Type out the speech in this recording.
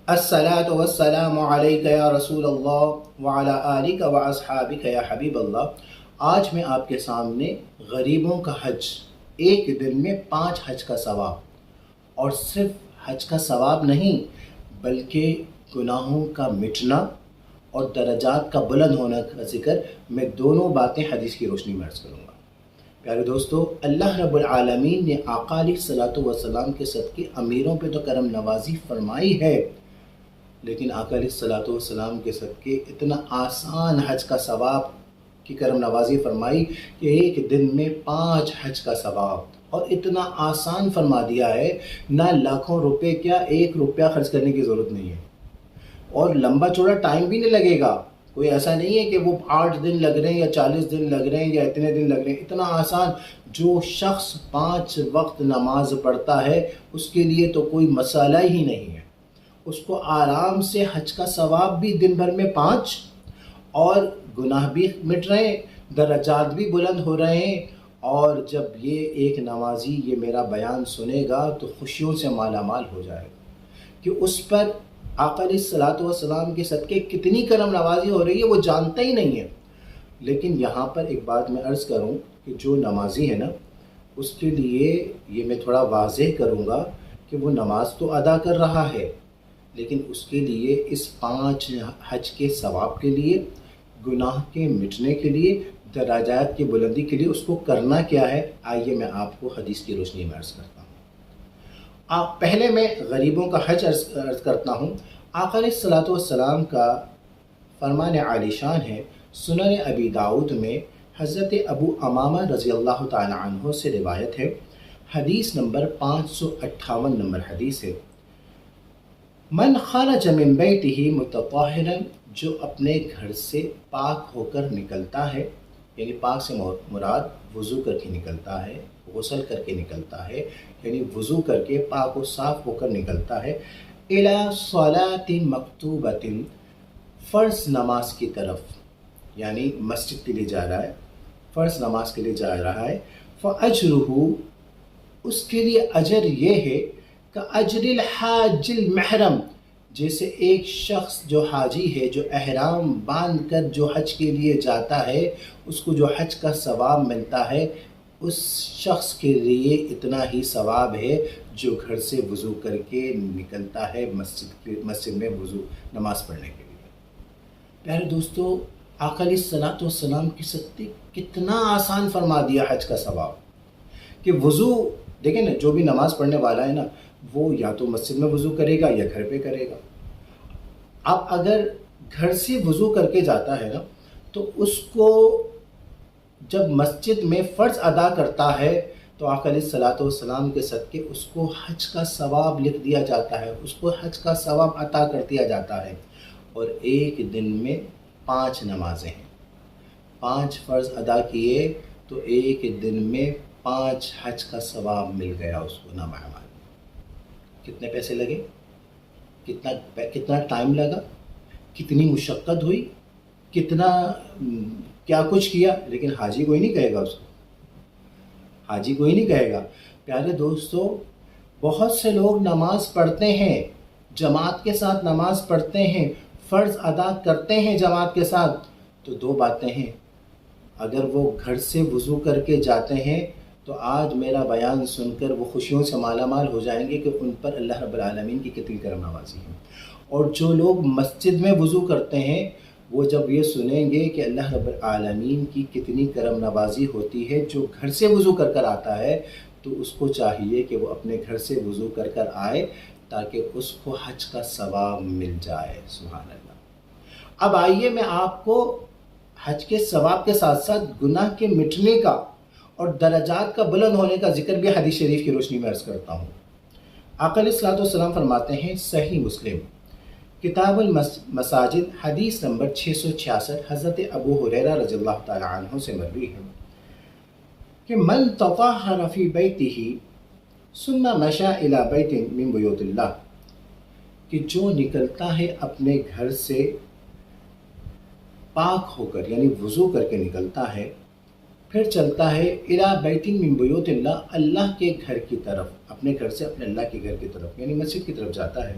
الصلاۃ والسلام علیک یا رسول اللہ وعلی آلک و اصحابک یا حبیب اللہ۔ آج میں آپ کے سامنے غریبوں کا حج، ایک دن میں 5 حج کا ثواب، اور صرف حج کا ثواب نہیں بلکہ گناہوں کا مٹنا اور درجات کا بلند ہونے کا ذکر، میں دونوں باتیں حدیث کی روشنی میں عرض کروں گا۔ پیارے دوستو، اللہ رب العالمین نے آقا علیہ الصلوۃ والسلام کے صدقے امیروں پہ تو کرم نوازی فرمائی ہے، لیکن آقا علیہ الصلوۃ والسلام کے صدقے اتنا آسان حج کا ثواب کی کرم نوازی فرمائی کہ ایک دن میں 5 حج کا ثواب، اور اتنا آسان فرما دیا ہے، نہ لاکھوں روپے کیا 1 روپیہ خرچ کرنے کی ضرورت نہیں ہے، اور لمبا چوڑا ٹائم بھی نہیں لگے گا۔ کوئی ایسا نہیں ہے کہ وہ 8 دن لگ رہے ہیں یا 40 دن لگ رہے ہیں یا اتنے دن لگ رہے ہیں، اتنا آسان۔ جو شخص 5 وقت نماز پڑھتا ہے اس کے لیے تو کوئی مسئلہ ہی نہیں ہے، اس کو آرام سے حج کا ثواب بھی دن بھر میں 5، اور گناہ بھی مٹ رہے ہیں، درجات بھی بلند ہو رہے ہیں، اور جب یہ ایک نمازی یہ میرا بیان سنے گا تو خوشیوں سے مالا مال ہو جائے گا کہ اس پر آقا علیہ الصلوۃ والسلام کے صدقے کتنی کرم نوازی ہو رہی ہے، وہ جانتا ہی نہیں ہے۔ لیکن یہاں پر ایک بات میں عرض کروں کہ جو نمازی ہے نا، اس کے لیے یہ میں تھوڑا واضح کروں گا کہ وہ نماز تو ادا کر رہا ہے، لیکن اس کے لیے اس 5 حج کے ثواب کے لیے، گناہ کے مٹنے کے لیے، درجات کی بلندی کے لیے اس کو کرنا کیا ہے، آئیے میں آپ کو حدیث کی روشنی میں عرض کرتا ہوں۔ پہلے میں غریبوں کا حج عرض کرتا ہوں۔ آقا علیہ الصلوۃ والسلام کا فرمان عالی شان ہے، سنن ابی داؤد میں حضرت ابو امامہ رضی اللہ تعالی عنہ سے روایت ہے، حدیث نمبر 558 نمبر حدیث ہے، من خرج من بیتہ متطہرا، جو اپنے گھر سے پاک ہو کر نکلتا ہے، یعنی پاک سے مراد وضو کر کے نکلتا ہے، غسل کر کے نکلتا ہے، یعنی وضو کر کے پاک و صاف ہو کر نکلتا ہے، الی صلاۃ مکتوبۃ، فرض نماز کی طرف، یعنی مسجد کے لیے جا رہا ہے، فرض نماز کے لیے جا رہا ہے، فاجرہ، اس کے لیے اجر یہ ہے کہ اجر الحاج المحرم، جیسے ایک شخص جو حاجی ہے، جو احرام باندھ کر جو حج کے لیے جاتا ہے، اس کو جو حج کا ثواب ملتا ہے، اس شخص کے لیے اتنا ہی ثواب ہے جو گھر سے وضو کر کے نکلتا ہے مسجد میں وضو نماز پڑھنے کے لیے۔ پیارے دوستو، آقا علیہ الصلوۃ والسلام کی صدقے کتنا آسان فرما دیا حج کا ثواب، کہ وضو دیکھیں نا، جو بھی نماز پڑھنے والا ہے نا، وہ یا تو مسجد میں وضو کرے گا یا گھر پہ کرے گا۔ اب اگر گھر سے وضو کر کے جاتا ہے نا، تو اس کو جب مسجد میں فرض ادا کرتا ہے تو آقا علیہ الصلوۃ والسلام کے صدقے اس کو حج کا ثواب لکھ دیا جاتا ہے، اس کو حج کا ثواب عطا کر دیا جاتا ہے۔ اور ایک دن میں 5 نمازیں ہیں، 5 فرض ادا کیے تو ایک دن میں 5 حج کا ثواب مل گیا اس کو نامعمال۔ کتنے پیسے لگے، کتنا ٹائم لگا، کتنی مشقت ہوئی، کتنا کیا کچھ کیا، لیکن حاجی کوئی نہیں کہے گا اس کو، حاجی کوئی نہیں کہے گا۔ پیارے دوستو، بہت سے لوگ نماز پڑھتے ہیں، جماعت کے ساتھ نماز پڑھتے ہیں، فرض ادا کرتے ہیں جماعت کے ساتھ، تو 2 باتیں ہیں، اگر وہ گھر سے وضو کر کے جاتے ہیں تو آج میرا بیان سن کر وہ خوشیوں سے مالا مال ہو جائیں گے کہ ان پر اللہ رب العالمین کی کتنی کرم نوازی ہے۔ اور جو لوگ مسجد میں وضو کرتے ہیں، وہ جب یہ سنیں گے کہ اللہ رب العالمین کی کتنی کرم نوازی ہوتی ہے، جو گھر سے وضو کر کر آتا ہے، تو اس کو چاہیے کہ وہ اپنے گھر سے وضو کر کر آئے تاکہ اس کو حج کا ثواب مل جائے۔ سبحان اللہ۔ اب آئیے میں آپ کو حج کے ثواب کے ساتھ ساتھ گناہ کے مٹنے کا اور درجات کا بلند ہونے کا ذکر بھی حدیث شریف کی روشنی میں عرض کرتا ہوں۔ آقا علیہ الصلوۃ والسلام فرماتے ہیں، صحیح مسلم کتاب المساجد حدیث نمبر 666، حضرت ابو ہریرہ رضی اللہ تعالی عنہ سے مروی ہے کہ من تطہر فی بیتہ ثم مشى الی بیت من بیوت اللہ، کہ جو نکلتا ہے اپنے گھر سے پاک ہو کر، یعنی وضو کر کے نکلتا ہے، پھر چلتا ہے الی بیت من بیوت اللہ، اللہ کے گھر کی طرف، اپنے گھر سے اپنے اللہ کے گھر کی طرف، یعنی مسجد کی طرف جاتا ہے،